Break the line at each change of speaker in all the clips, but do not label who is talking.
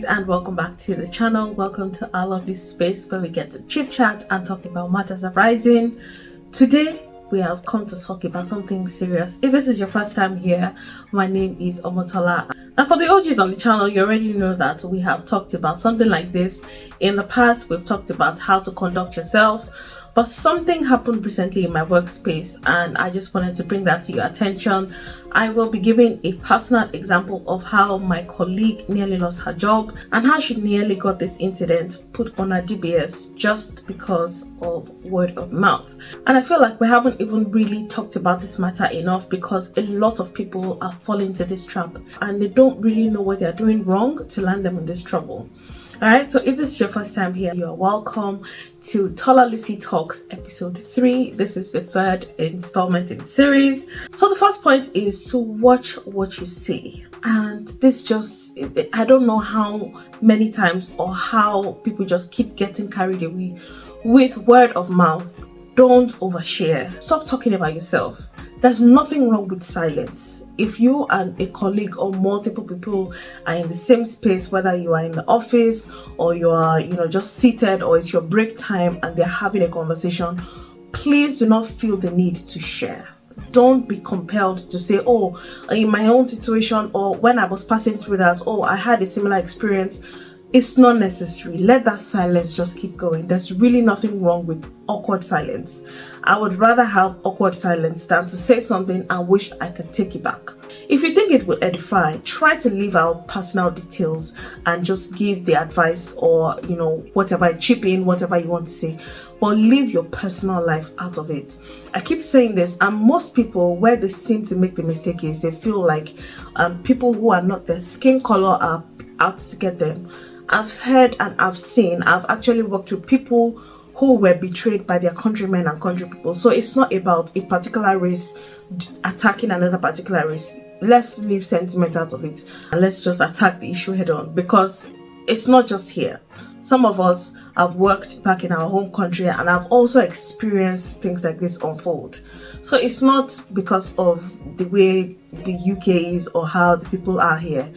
and welcome back to the channel. Welcome to our lovely space where we get to chit chat and talk about matters arising. Today we have come to talk about something serious. If this is your first time here, my name is Tola. And for the OGs on the channel, you already know that we have talked about something like this in the past. We've talked about how to conduct yourself, but something happened recently in my workspace and I just wanted to bring that to your attention. I will be giving a personal example of how my colleague nearly lost her job and how she nearly got this incident put on her DBS just because of word of mouth. And I feel like we haven't even really talked about this matter enough because a lot of people are falling into this trap and they don't really know what they're doing wrong to land them in this trouble. Alright, so if this is your first time here, you are welcome to Tola Lusi Talks episode 3. This is the third installment in the series. So the first point is to watch what you see. And this just, I don't know how many times or how people just keep getting carried away with word of mouth. Don't overshare. Stop talking about yourself. There's nothing wrong with silence. If you and a colleague or multiple people are in the same space, whether you are in the office or you are, just seated or it's your break time and they're having a conversation, please do not feel the need to share. Don't be compelled to say, oh, in my own situation or when I was passing through that, oh, I had a similar experience. It's not necessary. Let that silence just keep going. There's really nothing wrong with awkward silence. I would rather have awkward silence than to say something and wish I could take it back. If you think it will edify, try to leave out personal details and just give the advice or, whatever, chip in whatever you want to say, but leave your personal life out of it. I keep saying this, and most people, where they seem to make the mistake is they feel like people who are not their skin color are out to get them. I've heard and I've seen, I've actually worked with people who were betrayed by their countrymen and country people. So it's not about a particular race attacking another particular race. Let's leave sentiment out of it and let's just attack the issue head on, because it's not just here. Some of us have worked back in our home country and I've also experienced things like this unfold. So it's not because of the way the UK is or how the people are here.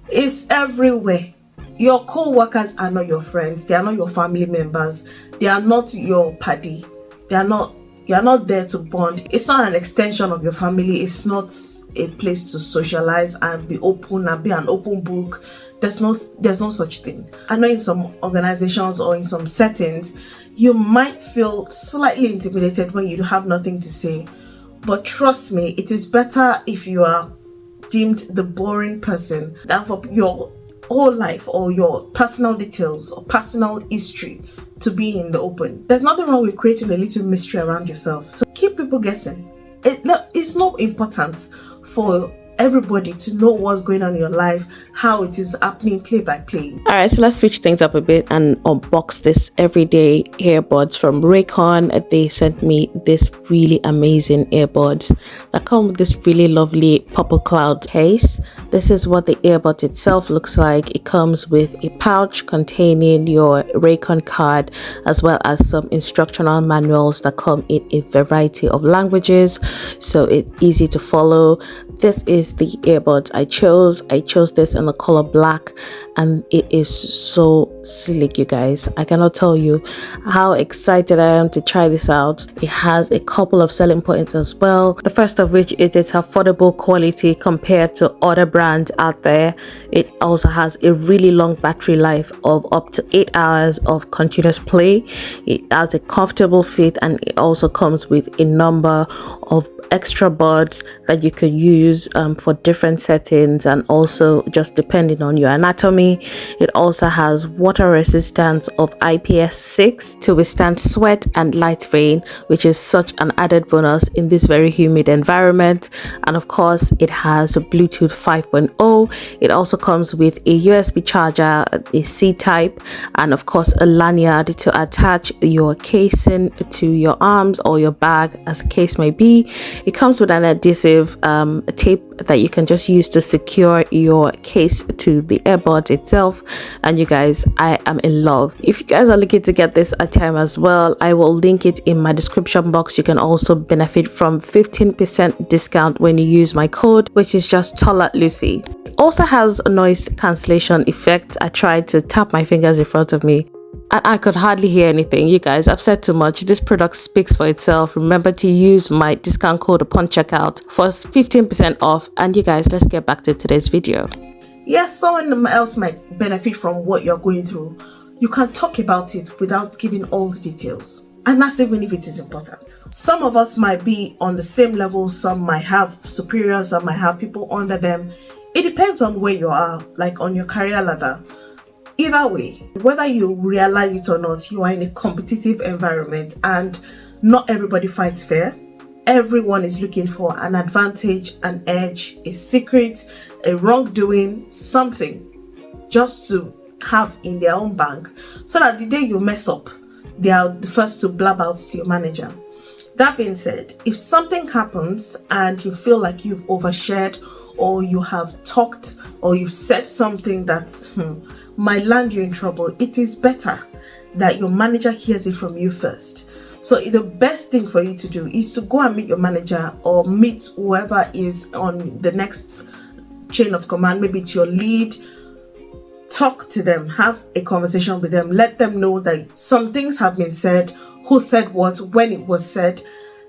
It's everywhere. Your co-workers are not your friends. They are not your family members. They are not your paddy. You're not there to bond. It's not an extension of your family. It's not a place to socialize and be open and be an open book. There's no such thing. I know in some organizations or in some settings, you might feel slightly intimidated when you have nothing to say. But trust me, it is better if you are deemed the boring person than for your whole life or your personal details or personal history to be in the open. There's nothing wrong with creating a little mystery around yourself. So keep people guessing. It's not important for everybody to know what's going on in your life, how it is happening play by play. Alright, so let's switch things up a bit and unbox this everyday earbuds from Raycon. They sent me this really amazing earbuds that come with this really lovely purple cloud case. This is what the earbud itself looks like. It comes with a pouch containing your Raycon card as well as some instructional manuals that come in a variety of languages, so it's easy to follow. This is the earbuds I chose. I chose this in the color black and it is so sleek, you guys. I cannot tell you how excited I am to try this out. It has a couple of selling points as well. The first of which is its affordable quality compared to other brands out there. It also has a really long battery life of up to 8 hours of continuous play. It has a comfortable fit and it also comes with a number of extra buds that you could use for different settings and also just depending on your anatomy. It also has water resistance of IPS6 to withstand sweat and light rain, which is such an added bonus in this very humid environment. And of course it has a Bluetooth 5.0. It also comes with a USB charger, a C type, and of course a lanyard to attach your casing to your arms or your bag, as the case may be. It comes with an adhesive tape that you can just use to secure your case to the earbud itself. And you guys, I am in love. If you guys are looking to get this at time as well, I will link it in my description box. You can also benefit from 15% discount when you use my code, which is just Tola Lusi. also has a noise cancellation effect. I tried to tap my fingers in front of me and I could hardly hear anything. You guys, I've said too much. This product speaks for itself. Remember to use my discount code upon checkout for 15% off. And you guys, let's get back to today's video. Yes, someone else might benefit from what you're going through. You can talk about it without giving all the details. And that's even if it is important. Some of us might be on the same level. Some might have superiors. Some might have people under them. It depends on where you are, like on your career ladder. Either way, whether you realize it or not, you are in a competitive environment and not everybody fights fair. Everyone is looking for an advantage, an edge, a secret, a wrongdoing, something just to have in their own bank so that the day you mess up, they are the first to blab out to your manager. That being said, if something happens and you feel like you've overshared or you have talked or you've said something that might land you in trouble, it is better that your manager hears it from you first. So the best thing for you to do is to go and meet your manager or meet whoever is on the next chain of command. Maybe it's your lead. Talk to them, have a conversation with them, let them know that some things have been said, who said what, when it was said.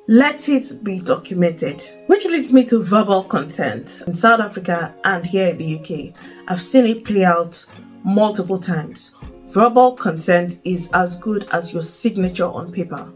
Let it be documented. Which leads me to verbal consent. In South Africa and here in the UK, I've seen it play out multiple times. Verbal consent is as good as your signature on paper.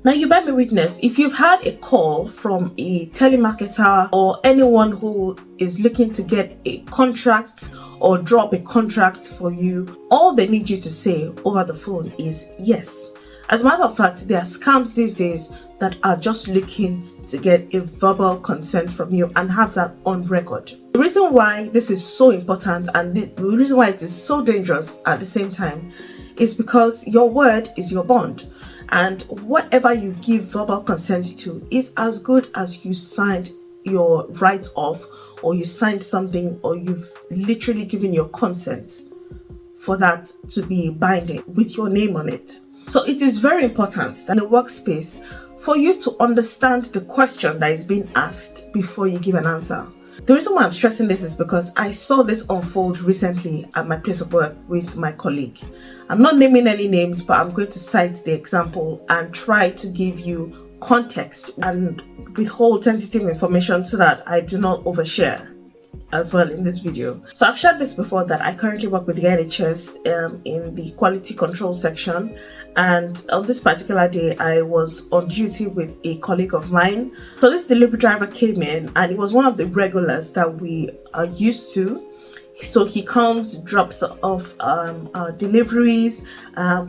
Now you bear me witness, if you've had a call from a telemarketer or anyone who is looking to get a contract or drop a contract for you, all they need you to say over the phone is yes. As a matter of fact, there are scams these days that are just looking to get a verbal consent from you and have that on record. The reason why this is so important and the reason why it is so dangerous at the same time is because your word is your bond. And whatever you give verbal consent to is as good as you signed your rights off, or you signed something, or you've literally given your consent for that to be binding with your name on it. So it is very important that in a workspace for you to understand the question that is being asked before you give an answer. The reason why I'm stressing this is because I saw this unfold recently at my place of work with my colleague. I'm not naming any names, but I'm going to cite the example and try to give you context and withhold sensitive information so that I do not overshare as well in this video. So I've shared this before that I currently work with the NHS in the quality control section, and on this particular day I was on duty with a colleague of mine. So this delivery driver came in and he was one of the regulars that we are used to. So he comes, drops off our deliveries.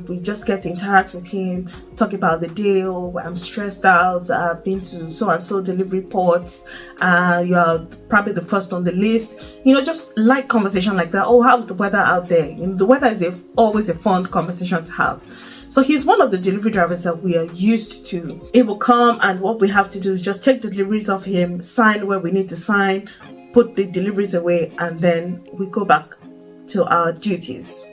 We just get to interact with him, talk about the day. Oh, I'm stressed out. I've been to so and so delivery ports. You are probably the first on the list. You know, just light conversation like that. Oh, how's the weather out there? You know, the weather is always a fun conversation to have. So he's one of the delivery drivers that we are used to. It will come and what we have to do is just take the deliveries off him, sign where we need to sign, put the deliveries away, and then we go back to our duties.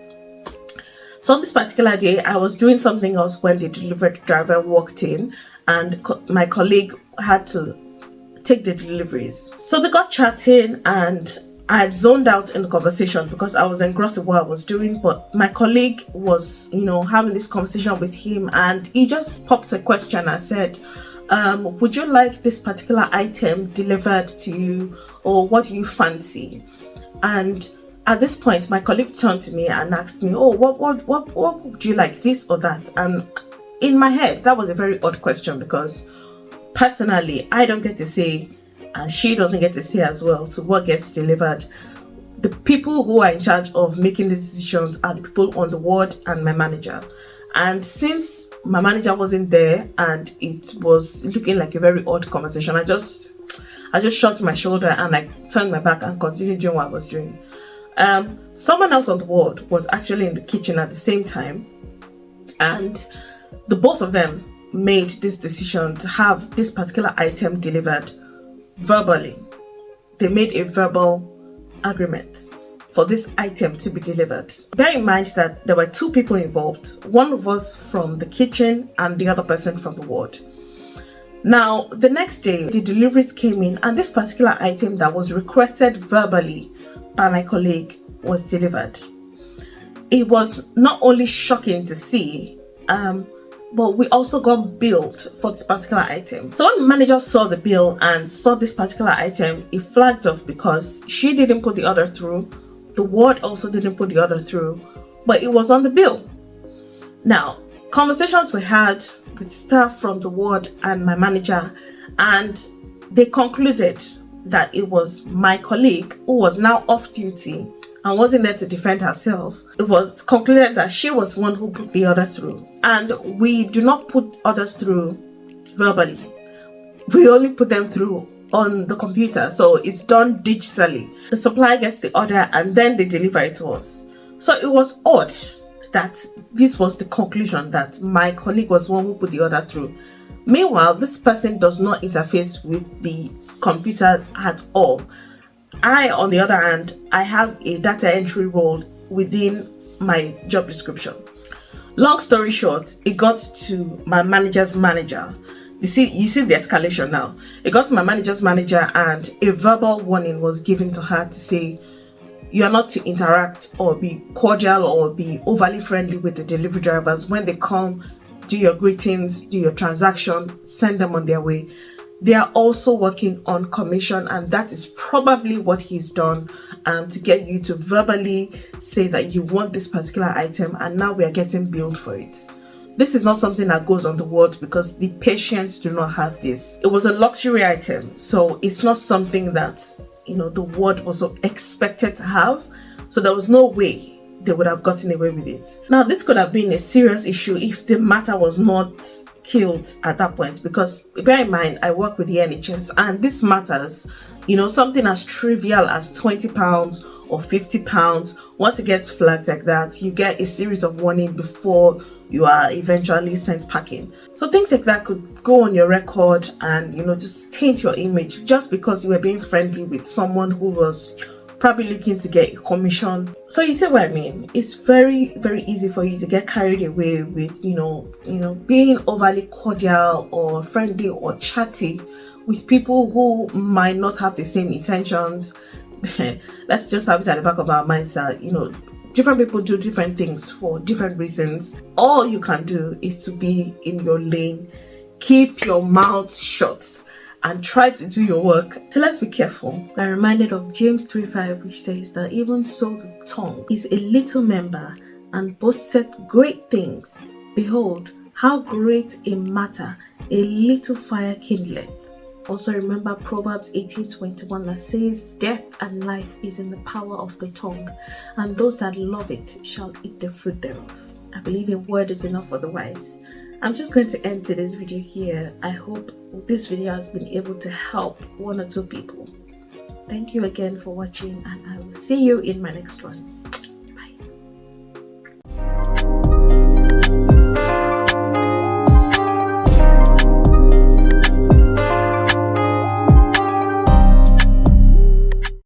So on this particular day, I was doing something else when the delivery driver walked in, and my colleague had to take the deliveries. So they got chatting and I had zoned out in the conversation because I was engrossed with what I was doing, but my colleague was, having this conversation with him, and he just popped a question. I said, would you like this particular item delivered to you, or what do you fancy? And at this point, my colleague turned to me and asked me, oh, what would you like, this or that? And in my head, that was a very odd question because personally, I don't get to say, and she doesn't get to say as well, to what gets delivered. The people who are in charge of making these decisions are the people on the ward and my manager. And since my manager wasn't there and it was looking like a very odd conversation, I just shrugged my shoulder and I turned my back and continued doing what I was doing. Someone else on the ward was actually in the kitchen at the same time, and the both of them made this decision to have this particular item delivered verbally. They made a verbal agreement for this item to be delivered. Bear in mind that there were two people involved, one of us from the kitchen and the other person from the ward. Now, the next day, the deliveries came in, and this particular item that was requested verbally by my colleague was delivered. It was not only shocking to see, but we also got billed for this particular item. So when the manager saw the bill and saw this particular item, it flagged off because she didn't put the order through. The ward also didn't put the order through, but it was on the bill. Now, conversations we had with staff from the ward and my manager, and they concluded that it was my colleague who was now off duty and wasn't there to defend herself. It was concluded that she was the one who put the order through. And we do not put orders through verbally. We only put them through on the computer. So it's done digitally. The supplier gets the order and then they deliver it to us. So it was odd that this was the conclusion, that my colleague was the one who put the order through. Meanwhile, this person does not interface with the computers at all. I, on the other hand, I have a data entry role within my job description. Long story short, it got to my manager's manager. You see the escalation now. It got to my manager's manager and a verbal warning was given to her to say, you are not to interact or be cordial or be overly friendly with the delivery drivers. When they come, do your greetings, do your transaction, send them on their way. They are also working on commission, and that is probably what he's done to get you to verbally say that you want this particular item, and now we are getting billed for it. This is not something that goes on the ward because the patients do not have this. It was a luxury item, so it's not something that the ward was expected to have. So there was no way they would have gotten away with it. Now, this could have been a serious issue if the matter was not killed at that point, because bear in mind, I work with the NHS and this matters. Something as trivial as £20 or £50, once it gets flagged like that, you get a series of warning before you are eventually sent packing. So things like that could go on your record and just taint your image just because you were being friendly with someone who was probably looking to get a commission. So you see what I mean? It's very, very easy for you to get carried away with being overly cordial or friendly or chatty with people who might not have the same intentions. Let's just have it at the back of our minds that different people do different things for different reasons. All you can do is to be in your lane, keep your mouth shut, and try to do your work. So let's be careful. I'm reminded of James 3:5, which says that even so the tongue is a little member and boasteth great things. Behold, how great a matter a little fire kindleth. Also remember Proverbs 18:21 that says, death and life is in the power of the tongue, and those that love it shall eat the fruit thereof. I believe a word is enough for the wise. I'm just going to end today's video here. I hope this video has been able to help one or two people. Thank you again for watching, and I will see you in my next one.